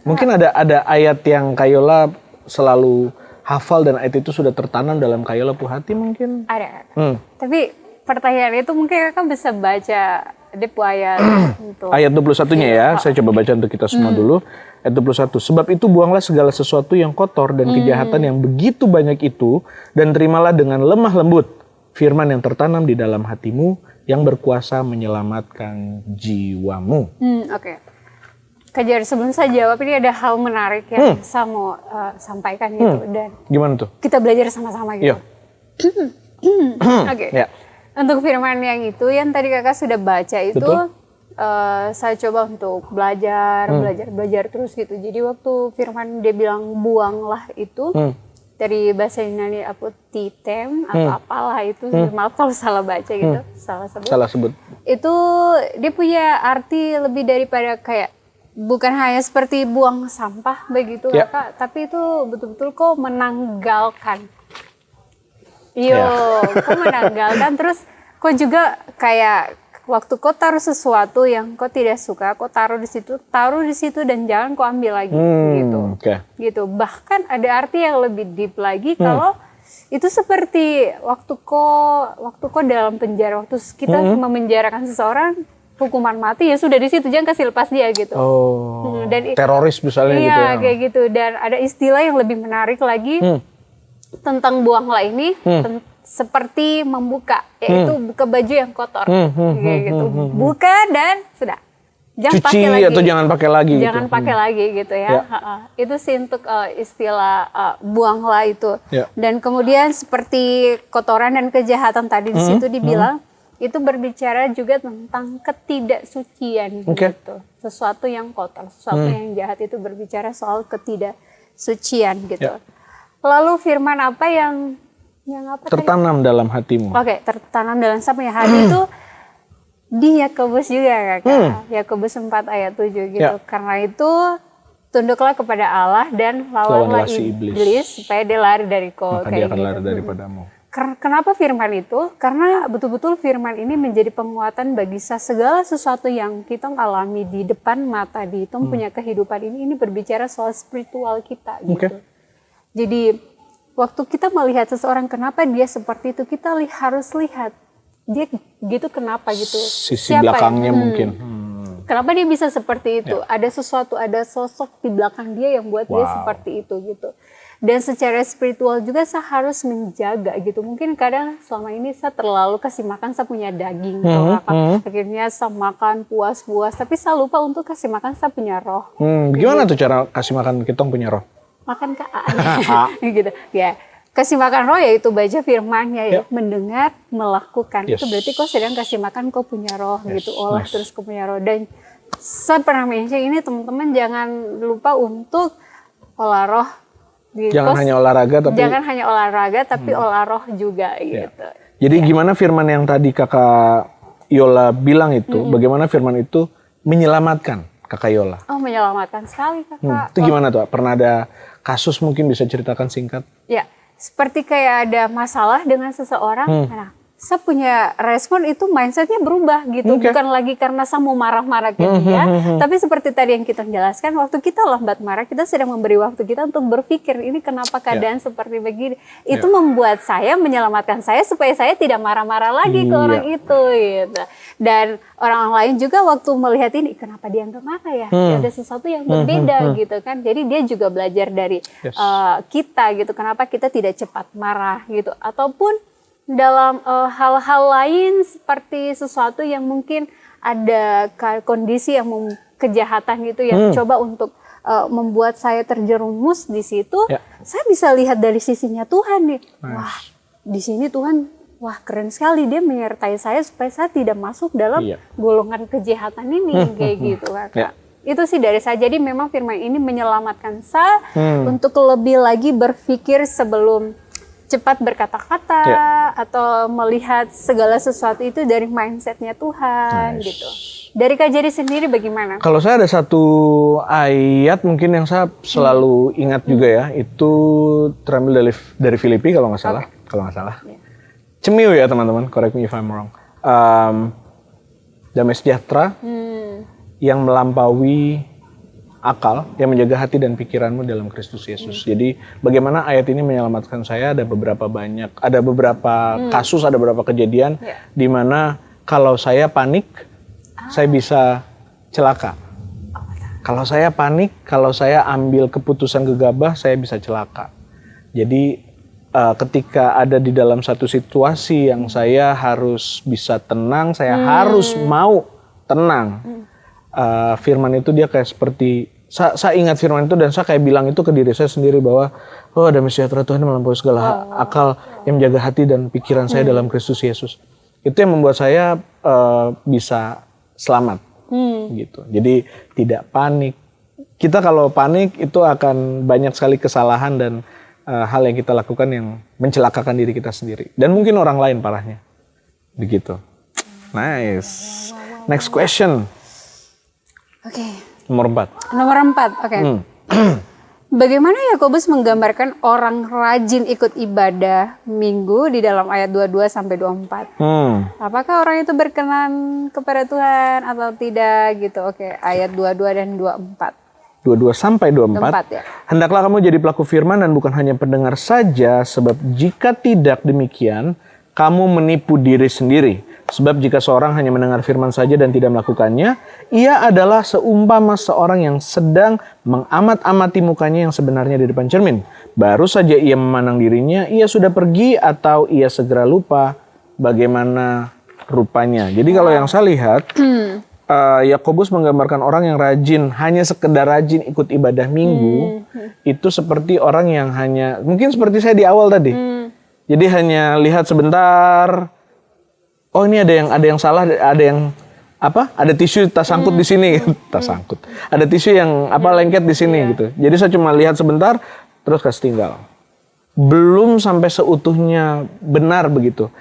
Mungkin ada ayat yang Kayola selalu hafal dan ayat itu sudah tertanam dalam Kayola hati mungkin? Ada. Tapi pertanyaan itu mungkin kakak bisa baca di ayat untuk ayat 21-nya ya. Saya coba baca untuk kita semua dulu. Ayat 21. Sebab itu buanglah segala sesuatu yang kotor dan kejahatan yang begitu banyak itu dan terimalah dengan lemah lembut firman yang tertanam di dalam hatimu yang berkuasa menyelamatkan jiwamu. Oke. Kajar, sebelum saya jawab ini ada hal menarik yang saya mau sampaikan gitu dan gimana tuh? Kita belajar sama-sama gitu. Oke. Untuk firman yang itu yang tadi kakak sudah baca itu saya coba untuk belajar terus gitu. Jadi waktu firman dia bilang buanglah itu, dari bahasa Yunani apotitem atau apalah itu, maaf kalau salah baca gitu, salah sebut. Itu dia punya arti lebih daripada kayak bukan hanya seperti buang sampah begitu Kak, tapi itu betul-betul kok menanggalkan. Kok menanggalkan, terus kok juga kayak waktu kau taruh sesuatu yang kau tidak suka, kau taruh di situ dan jangan kau ambil lagi gitu. Bahkan ada arti yang lebih deep lagi kalau itu seperti waktu kau dalam penjara, waktu kita memenjarakan seseorang hukuman mati, ya sudah di situ, jangan kasih lepas dia gitu. Dan teroris misalnya gitu ya. Kayak gitu. Dan ada istilah yang lebih menarik lagi tentang buanglah ini. Seperti membuka, yaitu buka baju yang kotor, kayak gitu. Buka dan sudah, jangan pakai lagi. Atau jangan pakai lagi. Jangan pakai lagi gitu ya. Itu sih untuk istilah buanglah itu. Dan kemudian seperti kotoran dan kejahatan tadi di situ dibilang, itu berbicara juga tentang ketidaksucian gitu. Sesuatu yang kotor, sesuatu yang jahat itu berbicara soal ketidaksucian gitu. Lalu firman apa yang tertanam dalam hatimu? Tertanam dalam siapa ya? Hati itu di Yakobus juga Kak. Yakobus 4 ayat 7 gitu. Karena itu tunduklah kepada Allah dan lawanlah iblis supaya dia lari dari kau. Maka dia akan lari daripadamu. Kenapa firman itu? Karena betul-betul firman ini menjadi penguatan bagi segala sesuatu yang kita alami di depan mata, di punya kehidupan ini berbicara soal spiritual kita gitu. Jadi waktu kita melihat seseorang, kenapa dia seperti itu, kita harus lihat dia gitu kenapa gitu. Sisi belakangnya mungkin. Kenapa dia bisa seperti itu? Ada sesuatu, ada sosok di belakang dia yang buat dia seperti itu gitu. Dan secara spiritual juga saya harus menjaga gitu. Mungkin kadang selama ini saya terlalu kasih makan, saya punya daging. Akhirnya saya makan puas-puas, tapi saya lupa untuk kasih makan saya punya roh. Gimana tuh cara kasih makan kita punya roh? Makan gitu ya, kasih makan roh yaitu baca firman-Nya mendengar, melakukan. Itu berarti kau sedang kasih makan kau punya roh gitu, olah terus kau punya roh. Dan saya pernah mention ini, teman-teman jangan lupa untuk olah roh gitu. Jangan hanya olahraga tapi olah roh juga gitu. Jadi gimana firman yang tadi Kakak Yola bilang itu, bagaimana firman itu menyelamatkan Kakak Yola? Menyelamatkan sekali Kakak. Itu gimana tuh? Pernah ada kasus mungkin bisa ceritakan singkat? Ya, seperti kayak ada masalah dengan seseorang, nah, saya punya respon itu mindsetnya berubah gitu, bukan lagi karena saya mau marah-marah ke dia, tapi seperti tadi yang kita jelaskan, waktu kita lambat marah, kita sedang memberi waktu kita untuk berpikir, ini kenapa keadaan seperti begini, itu membuat saya, menyelamatkan saya supaya saya tidak marah-marah lagi ke orang itu gitu. Dan orang lain juga waktu melihat ini, kenapa dia nggak marah ya? Ada sesuatu yang berbeda gitu kan. Jadi dia juga belajar dari kita gitu. Kenapa kita tidak cepat marah gitu? Ataupun dalam hal-hal lain seperti sesuatu yang mungkin ada kondisi yang kejahatan gitu yang coba untuk membuat saya terjerumus di situ. Saya bisa lihat dari sisinya Tuhan nih. Wah, di sini Tuhan. Wah, keren sekali, dia menyertai saya supaya saya tidak masuk dalam golongan kejahatan ini, kayak gitu kan. Itu sih dari saya. Jadi memang firman ini menyelamatkan saya untuk lebih lagi berpikir sebelum cepat berkata-kata atau melihat segala sesuatu itu dari mindsetnya Tuhan gitu. Dari Kak Jerry sendiri bagaimana? Kalau saya ada satu ayat mungkin yang saya selalu ingat juga ya, itu terambil dari Filipi kalau nggak salah. Cemiu ya teman-teman, correct me if I'm wrong. Damai sejahtera yang melampaui akal, yang menjaga hati dan pikiranmu dalam Kristus Yesus. Jadi bagaimana ayat ini menyelamatkan saya, ada beberapa kasus, ada beberapa kejadian di mana kalau saya panik, saya bisa celaka. Kalau saya panik, kalau saya ambil keputusan gegabah, saya bisa celaka. Jadi ketika ada di dalam satu situasi yang saya harus bisa tenang, saya harus mau tenang. Firman itu dia kayak seperti, saya ingat firman itu dan saya kayak bilang itu ke diri saya sendiri bahwa damai sejahtera Tuhan melampaui segala akal yang menjaga hati dan pikiran saya dalam Kristus Yesus. Itu yang membuat saya bisa selamat, gitu. Jadi tidak panik. Kita kalau panik itu akan banyak sekali kesalahan dan hal yang kita lakukan yang mencelakakan diri kita sendiri. Dan mungkin orang lain parahnya. Begitu. Nice. Next question. Oke. Nomor 4. Nomor 4, oke. Bagaimana Yakobus menggambarkan orang rajin ikut ibadah minggu di dalam ayat 22 sampai 24? Apakah orang itu berkenan kepada Tuhan atau tidak gitu? Oke, ayat 22 dan 24. 22 sampai 24. Ya. Hendaklah kamu jadi pelaku firman dan bukan hanya pendengar saja, sebab jika tidak demikian, kamu menipu diri sendiri. Sebab jika seorang hanya mendengar firman saja dan tidak melakukannya, ia adalah seumpama seorang yang sedang mengamat-amati mukanya yang sebenarnya di depan cermin. Baru saja ia memandang dirinya, ia sudah pergi atau ia segera lupa bagaimana rupanya. Jadi kalau yang saya lihat, Yakobus menggambarkan orang yang rajin, hanya sekedar rajin ikut ibadah minggu, itu seperti orang yang hanya, mungkin seperti saya di awal tadi. Jadi hanya lihat sebentar, oh ini ada yang salah, ada yang apa? Ada tisu tas sangkut di sini, tas sangkut. Ada tisu yang lengket di sini gitu. Jadi saya cuma lihat sebentar, terus kasih tinggal. Belum sampai seutuhnya benar begitu.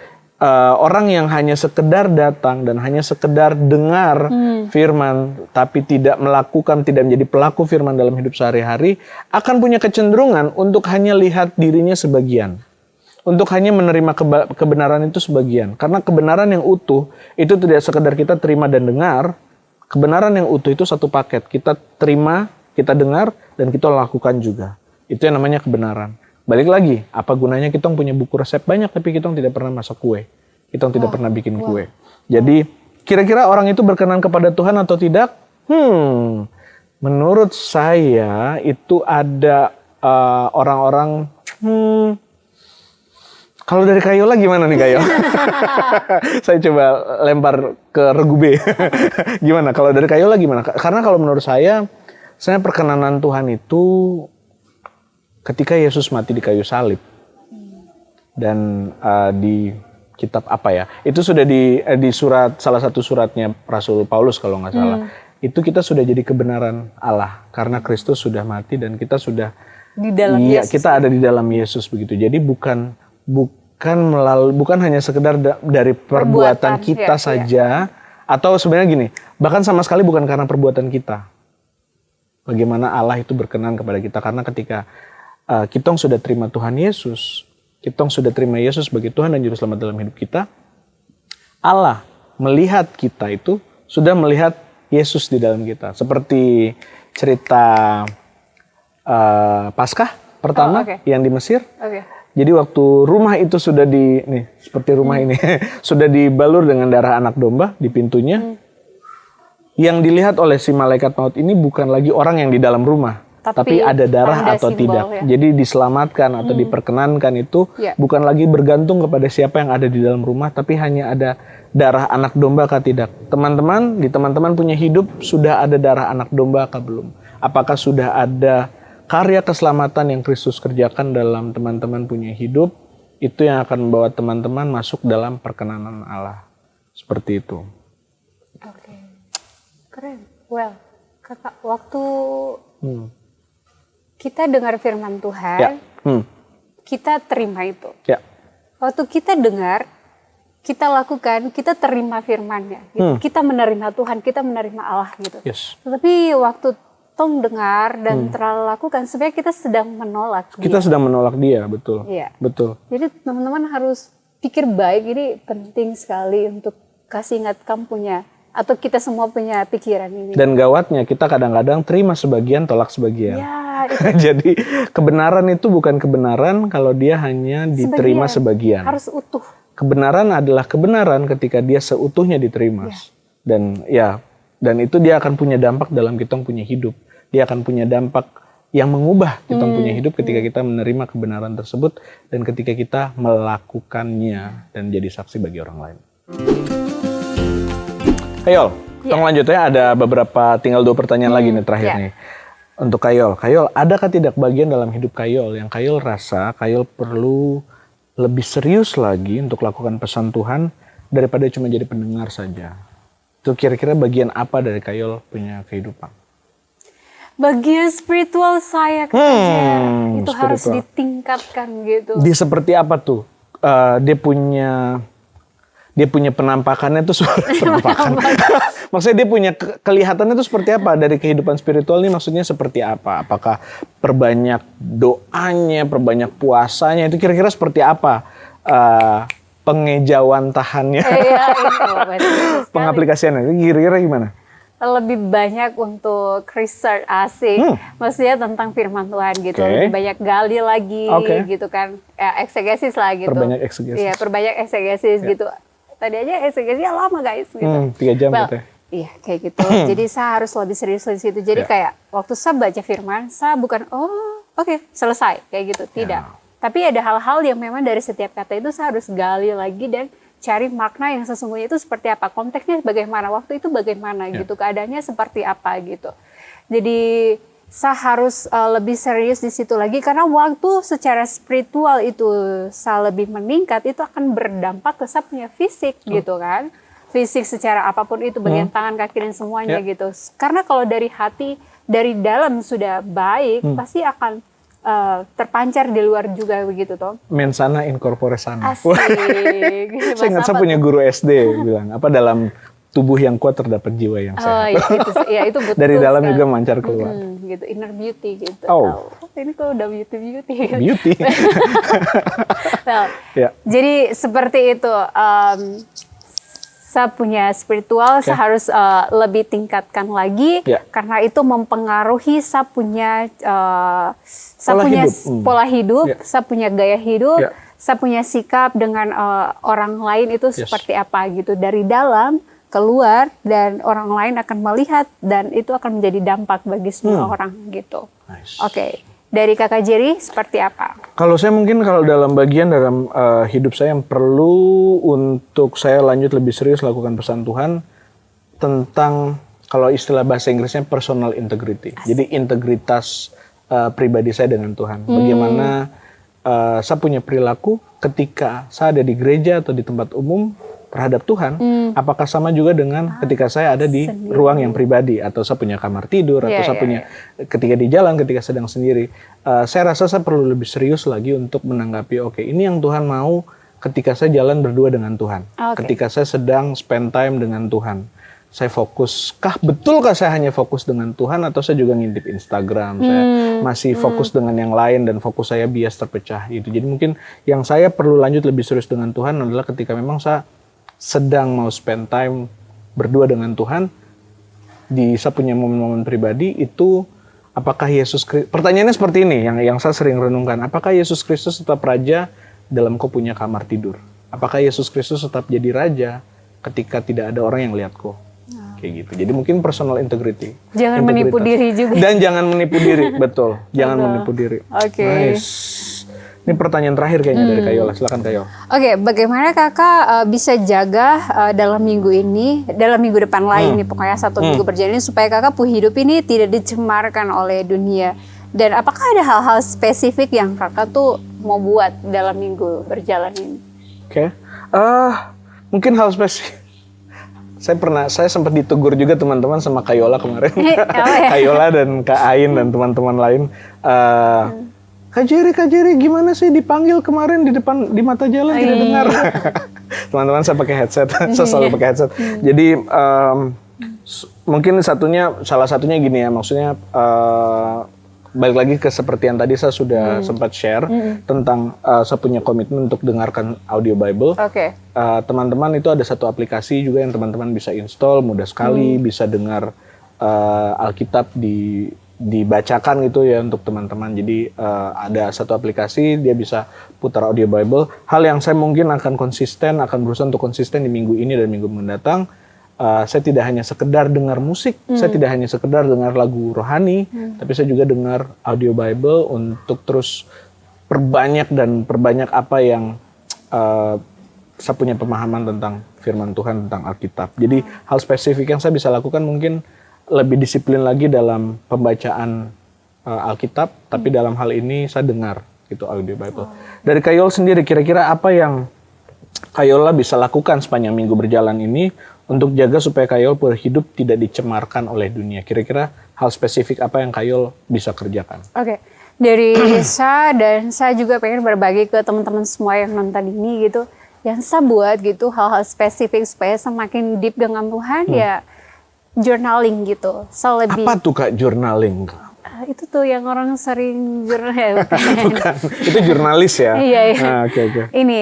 Orang yang hanya sekedar datang dan hanya sekedar dengar firman, tapi tidak melakukan, tidak menjadi pelaku firman dalam hidup sehari-hari, akan punya kecenderungan untuk hanya lihat dirinya sebagian. Untuk hanya menerima kebenaran itu sebagian. Karena kebenaran yang utuh itu tidak sekedar kita terima dan dengar. Kebenaran yang utuh itu satu paket. Kita terima, kita dengar, dan kita lakukan juga. Itu yang namanya kebenaran. Balik lagi, apa gunanya kita punya buku resep banyak tapi kita tidak pernah masak kue. Kita tidak pernah bikin kue. Jadi kira-kira orang itu berkenan kepada Tuhan atau tidak? Menurut saya itu ada orang-orang... Kalau dari Kayola gimana nih Kayo? Saya coba lempar ke Regu B. Gimana? Kalau dari Kayola gimana? Karena kalau menurut saya perkenanan Tuhan itu ketika Yesus mati di kayu salib. Dan di kitab apa ya? Itu sudah di surat, salah satu suratnya Rasul Paulus kalau nggak salah. Itu kita sudah jadi kebenaran Allah. Karena Kristus sudah mati dan kita sudah di dalam Yesus. Kita ada di dalam Yesus begitu. Jadi bukan hanya sekedar dari perbuatan kita saja, atau sebenarnya gini, bahkan sama sekali bukan karena perbuatan kita. Bagaimana Allah itu berkenan kepada kita, karena ketika kita sudah terima Tuhan Yesus, kita sudah terima Yesus sebagai Tuhan dan Juru Selamat dalam hidup kita, Allah melihat kita itu sudah melihat Yesus di dalam kita. Seperti cerita Paskah pertama yang di Mesir. Jadi waktu rumah itu sudah seperti rumah ini, sudah dibalur dengan darah anak domba di pintunya. Yang dilihat oleh si malaikat maut ini bukan lagi orang yang di dalam rumah, tapi ada darah atau tidak. Ya. Jadi diselamatkan atau diperkenankan itu bukan lagi bergantung kepada siapa yang ada di dalam rumah, tapi hanya ada darah anak domba kah tidak. Teman-teman punya hidup, sudah ada darah anak domba kah belum? Apakah sudah ada karya keselamatan yang Kristus kerjakan dalam teman-teman punya hidup, itu yang akan membawa teman-teman masuk dalam perkenanan Allah. Seperti itu. Oke. Keren. Well, waktu kita dengar firman Tuhan, kita terima itu. Waktu kita dengar, kita lakukan, kita terima firman-Nya. Gitu. Kita menerima Tuhan, kita menerima Allah gitu. Yes. Tetapi waktu tong dengar dan terlalu lakukan, sebenarnya kita sedang menolak dia. Kita sedang menolak dia, betul. Iya. Betul. Jadi teman-teman harus pikir baik, ini penting sekali untuk kasih ingat kamu punya, atau kita semua punya pikiran ini. Dan gawatnya kita kadang-kadang terima sebagian, tolak sebagian. Ya, Jadi kebenaran itu bukan kebenaran kalau dia hanya diterima sebagian. Harus utuh. Kebenaran adalah kebenaran ketika dia seutuhnya diterima. Dan itu dia akan punya dampak dalam kita punya hidup. Dia akan punya dampak yang mengubah kita punya hidup ketika kita menerima kebenaran tersebut dan ketika kita melakukannya dan jadi saksi bagi orang lain. Kayol, tolong lanjut ya. Ada beberapa, tinggal 2 pertanyaan lagi nih terakhir nih. Untuk Kayol, adakah tidak bagian dalam hidup Kayol yang Kayol rasa Kayol perlu lebih serius lagi untuk lakukan pesan Tuhan daripada cuma jadi pendengar saja? Itu kira-kira bagian apa dari Kayol punya kehidupan? Bagian spiritual saya kayaknya. itu harus ditingkatkan gitu. Dia seperti apa tuh? Dia punya penampakannya tuh penampakan. Maksudnya dia punya kelihatannya tuh seperti apa dari kehidupan spiritual ini, maksudnya seperti apa? Apakah perbanyak doanya, perbanyak puasanya, itu kira-kira seperti apa pengejawantahannya? Pengaplikasiannya itu kira-kira gimana? Lebih banyak untuk research asik, maksudnya tentang firman Tuhan gitu, lebih banyak gali lagi gitu kan, eksegesis lah gitu. Perbanyak eksegesis. Iya, perbanyak eksegesis gitu. Tadi aja eksegesisnya lama guys gitu. 3 jam gitu ya. Iya kayak gitu. Jadi saya harus lebih serius di situ. Jadi kayak waktu saya baca firman, saya bukan selesai kayak gitu, tidak. Tapi ada hal-hal yang memang dari setiap kata itu saya harus gali lagi dan cari makna yang sesungguhnya itu seperti apa, konteksnya bagaimana, waktu itu bagaimana gitu, keadaannya seperti apa gitu. Jadi saya harus lebih serius di situ lagi, karena waktu secara spiritual itu saya lebih meningkat, itu akan berdampak ke saya punya fisik gitu kan. Fisik secara apapun itu, bagian tangan, kaki dan semuanya gitu. Karena kalau dari hati, dari dalam sudah baik, pasti akan terpancar di luar juga begitu toh. Mensana in corpore sana. Asik. Saya ingat saya punya guru SD bilang, apa dalam tubuh yang kuat terdapat jiwa yang sehat. Itu betul. Dari dalam juga mancar keluar. Gitu, inner beauty gitu. Ini kok udah beauty. Beauty. Jadi seperti itu. Saya punya spiritual, saya harus lebih tingkatkan lagi, karena itu mempengaruhi saya punya pola hidup, saya punya gaya hidup, saya punya sikap dengan orang lain itu seperti apa gitu, dari dalam keluar, dan orang lain akan melihat, dan itu akan menjadi dampak bagi semua orang gitu. Oke. Dari Kakak Jerry seperti apa? Kalau saya mungkin dalam bagian dalam hidup saya yang perlu untuk saya lanjut lebih serius lakukan pesan Tuhan tentang, kalau istilah bahasa Inggrisnya, personal integrity. Jadi integritas pribadi saya dengan Tuhan. Bagaimana saya punya perilaku ketika saya ada di gereja atau di tempat umum terhadap Tuhan, apakah sama juga dengan ketika saya ada di ruang yang pribadi, atau saya punya kamar tidur, atau saya punya ketika di jalan, ketika sedang sendiri. Saya rasa saya perlu lebih serius lagi untuk menanggapi, ini yang Tuhan mau ketika saya jalan berdua dengan Tuhan, ketika saya sedang spend time dengan Tuhan. Saya betulkah saya hanya fokus dengan Tuhan, atau saya juga ngintip Instagram, saya masih fokus dengan yang lain, dan fokus saya bias terpecah gitu. Jadi mungkin yang saya perlu lanjut lebih serius dengan Tuhan adalah ketika memang saya sedang mau spend time berdua dengan Tuhan, saya punya momen-momen pribadi itu, apakah Yesus Kristus, pertanyaannya seperti ini yang saya sering renungkan, apakah Yesus Kristus tetap raja dalam kau punya kamar tidur? Apakah Yesus Kristus tetap jadi raja ketika tidak ada orang yang lihat kau? Kayak gitu. Jadi mungkin personal integrity. Jangan menipu diri juga. Dan jangan menipu diri, betul. Jangan menipu diri. Nice. Ini pertanyaan terakhir kayaknya dari Kayola. Silakan Kayola. Oke, bagaimana Kakak bisa jaga dalam minggu ini, dalam minggu depan lain nih, pokoknya 1 minggu berjalan ini, supaya Kakak hidup ini tidak dicemarkan oleh dunia. Dan apakah ada hal-hal spesifik yang Kakak tuh mau buat dalam minggu berjalan ini? Mungkin hal spesifik. Saya sempat ditegur juga teman-teman sama Kayola kemarin. Kayola dan Kak Ain dan teman-teman lain. Kak Jerry, gimana sih dipanggil kemarin di mata jalan tidak dengar? Teman-teman saya pakai headset, saya selalu pakai headset. Jadi mungkin salah satunya gini ya, maksudnya balik lagi ke seperti yang tadi saya sudah sempat share tentang saya punya komitmen untuk dengarkan audio Bible. Teman-teman itu ada satu aplikasi juga yang teman-teman bisa install, mudah sekali, bisa dengar Alkitab dibacakan gitu ya untuk teman-teman. Jadi ada satu aplikasi, dia bisa putar audio Bible. Hal yang saya mungkin akan berusaha untuk konsisten di minggu ini dan minggu mendatang. Saya tidak hanya sekedar dengar musik, saya tidak hanya sekedar dengar lagu rohani, tapi saya juga dengar audio Bible untuk terus perbanyak apa yang saya punya pemahaman tentang firman Tuhan, tentang Alkitab. Jadi hal spesifik yang saya bisa lakukan mungkin lebih disiplin lagi dalam pembacaan Alkitab, tapi dalam hal ini saya dengar gitu audio Bible. Dari Kayol sendiri, kira-kira apa yang Kayola bisa lakukan sepanjang minggu berjalan ini untuk jaga supaya Kayol hidup tidak dicemarkan oleh dunia? Kira-kira hal spesifik apa yang Kayol bisa kerjakan? dari saya, dan saya juga pengen berbagi ke teman-teman semua yang nonton ini gitu. Yang saya buat gitu hal-hal spesifik supaya semakin deep dengan Tuhan ya journaling gitu. So lebih Apa tuh Kak journaling? itu tuh yang orang sering jurnal. Bukan, itu jurnalis ya? Iya, iya. Ah, oke. Ini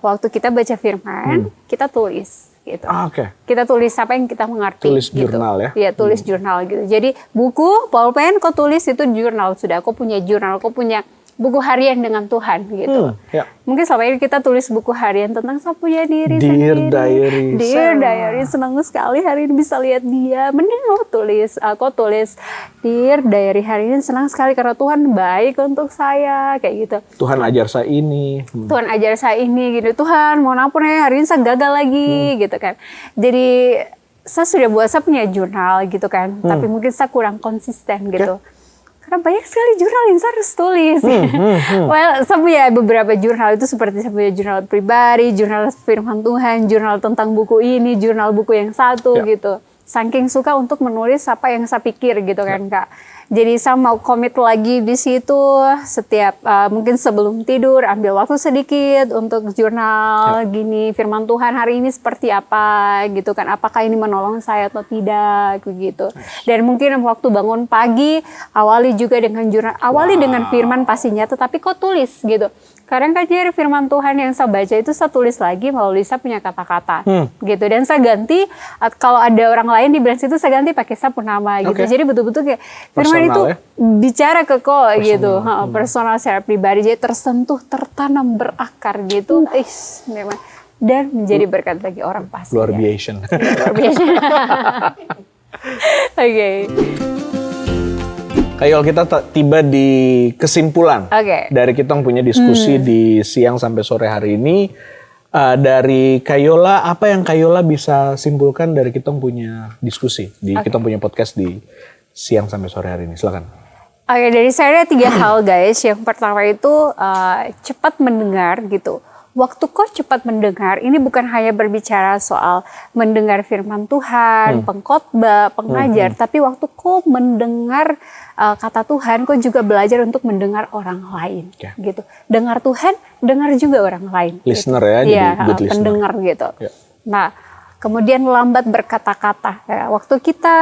waktu kita baca firman, kita tulis gitu. Oke. Kita tulis apa yang kita mengerti. Tulis gitu. jurnal ya? Iya, tulis jurnal gitu. Jadi buku, pulpen, kau tulis itu jurnal sudah. Kau punya jurnal, kau punya buku harian dengan Tuhan gitu. Ya. Mungkin selama ini kita tulis buku harian tentang saya punya diri Dear sendiri. diary. Dear diary, senang sekali hari ini bisa lihat dia. Mending lo tulis, aku tulis Dear diary hari ini senang sekali karena Tuhan baik untuk saya kayak gitu. Tuhan ajar saya ini. Tuhan ajar saya ini gitu. Tuhan mohon ampun ya hari ini saya gagal lagi gitu kan. Jadi saya sudah buat, saya punya jurnal gitu kan. Tapi mungkin saya kurang konsisten gitu. Karena banyak sekali jurnal yang saya harus tulis. Well, saya punya beberapa jurnal itu seperti saya punya jurnal pribadi, jurnal firman Tuhan, jurnal tentang buku ini, jurnal buku yang satu gitu. Saking suka untuk menulis apa yang saya pikir gitu kan Kak. Jadi saya mau komit lagi di situ setiap mungkin sebelum tidur ambil waktu sedikit untuk jurnal gini firman Tuhan hari ini seperti apa gitu kan, apakah ini menolong saya atau tidak begitu. Dan mungkin waktu bangun pagi awali juga dengan jurnal, awali dengan firman pastinya tetapi kok tulis gitu. Kadang kan dari firman Tuhan yang saya baca itu saya tulis lagi melalui saya punya kata-kata gitu, dan saya ganti kalau ada orang lain di brand itu saya ganti pakai saya pun nama gitu. Jadi betul-betul kayak firman itu bicara ke kau gitu, personal secara pribadi, jadi tersentuh, tertanam, berakar gitu, memang, dan menjadi berkat bagi orang pasti. Luar biasa. Luar biasa. Oke. Kayak kita tiba di kesimpulan dari kita punya diskusi di siang sampai sore hari ini. Dari Kayola, apa yang Kayola bisa simpulkan dari kita punya diskusi di kita punya podcast di siang sampai sore hari ini? Silakan. Oke, dari saya ada 3 hal guys. Yang pertama itu cepat mendengar gitu. Waktu kau cepat mendengar, ini bukan hanya berbicara soal mendengar firman Tuhan, pengkhotbah, pengajar, tapi waktu kau mendengar kata Tuhan, kau juga belajar untuk mendengar orang lain, gitu. Dengar Tuhan, dengar juga orang lain. Listener gitu. ya, jadi good listener. Pendengar gitu. Nah, kemudian lambat berkata-kata. Waktu kita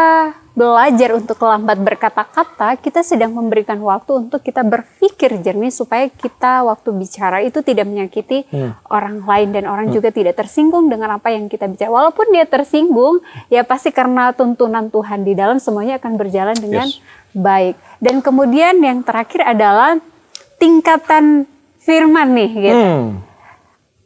belajar untuk lambat berkata-kata, kita sedang memberikan waktu untuk kita berpikir jernih supaya kita waktu bicara itu tidak menyakiti orang lain dan orang juga tidak tersinggung dengan apa yang kita bicara. Walaupun dia tersinggung, ya pasti karena tuntunan Tuhan di dalam semuanya akan berjalan dengan baik. Dan kemudian yang terakhir adalah tingkatan firman nih gitu.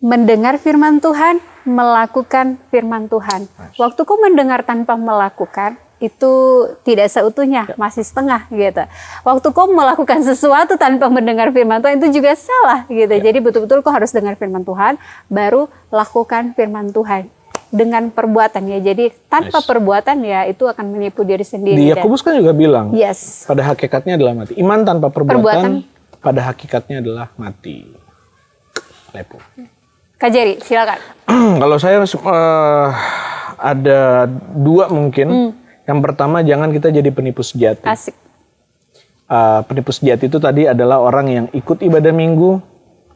Mendengar firman Tuhan, melakukan firman Tuhan. Waktu kau mendengar tanpa melakukan, itu tidak seutuhnya, masih setengah gitu. Waktu kau melakukan sesuatu tanpa mendengar firman Tuhan, itu juga salah gitu. Jadi betul-betul kau harus dengar firman Tuhan, baru lakukan firman Tuhan dengan perbuatan ya. Jadi tanpa perbuatan ya itu akan menipu diri sendiri. Di Yakobus kan juga bilang, pada hakikatnya adalah mati. Iman tanpa perbuatan pada hakikatnya adalah mati. Lepo. Kak Jerry, silakan. Kalau saya ada 2 mungkin. Yang pertama, jangan kita jadi penipu sejati. Asik. Penipu sejati itu tadi adalah orang yang ikut ibadah minggu,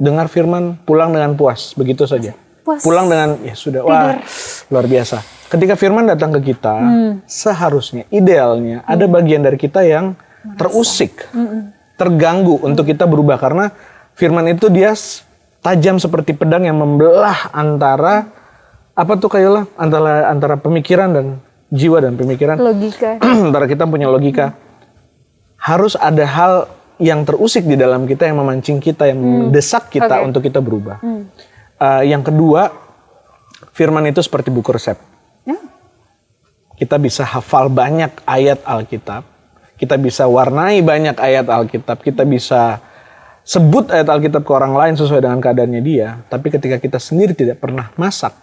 dengar firman, pulang dengan puas, begitu saja. Pulang dengan ya sudah, wah luar biasa. Ketika firman datang ke kita, seharusnya, idealnya ada bagian dari kita yang terusik, terganggu untuk kita berubah, karena firman itu dia tajam seperti pedang yang membelah antara apa tuh Kayola, antara pemikiran dan jiwa dan pemikiran. Logika. Antara kita punya logika. Harus ada hal yang terusik di dalam kita yang memancing kita, yang mendesak kita untuk kita berubah. Yang kedua, firman itu seperti buku resep. Kita bisa hafal banyak ayat Alkitab. Kita bisa warnai banyak ayat Alkitab. Kita bisa sebut ayat Alkitab ke orang lain sesuai dengan keadaannya dia. Tapi ketika kita sendiri tidak pernah masak,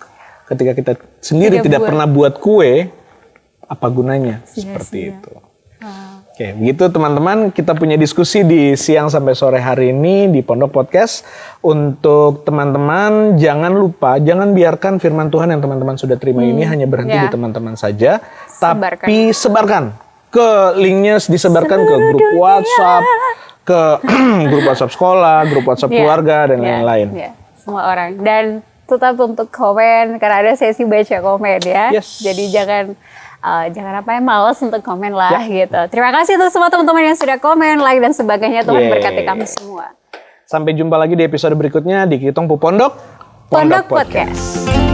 ketika kita sendiri tidak pernah buat kue, apa gunanya? Seperti itu. Oke, begitu teman-teman, kita punya diskusi di siang sampai sore hari ini di Pondok Podcast. Untuk teman-teman, jangan lupa, jangan biarkan firman Tuhan yang teman-teman sudah terima ini hanya berhenti di teman-teman saja, tapi sebarkan. linknya disebarkan ke grup WhatsApp, ke grup WhatsApp sekolah, grup WhatsApp keluarga dan lain-lain. Semua orang. Dan tetap untuk komen karena ada sesi baca komen ya. Jadi jangan malas untuk komen lah gitu. Terima kasih untuk semua teman-teman yang sudah komen, like dan sebagainya. Tuhan berkati kami semua. Sampai jumpa lagi di episode berikutnya di Kitong Pondok Podcast.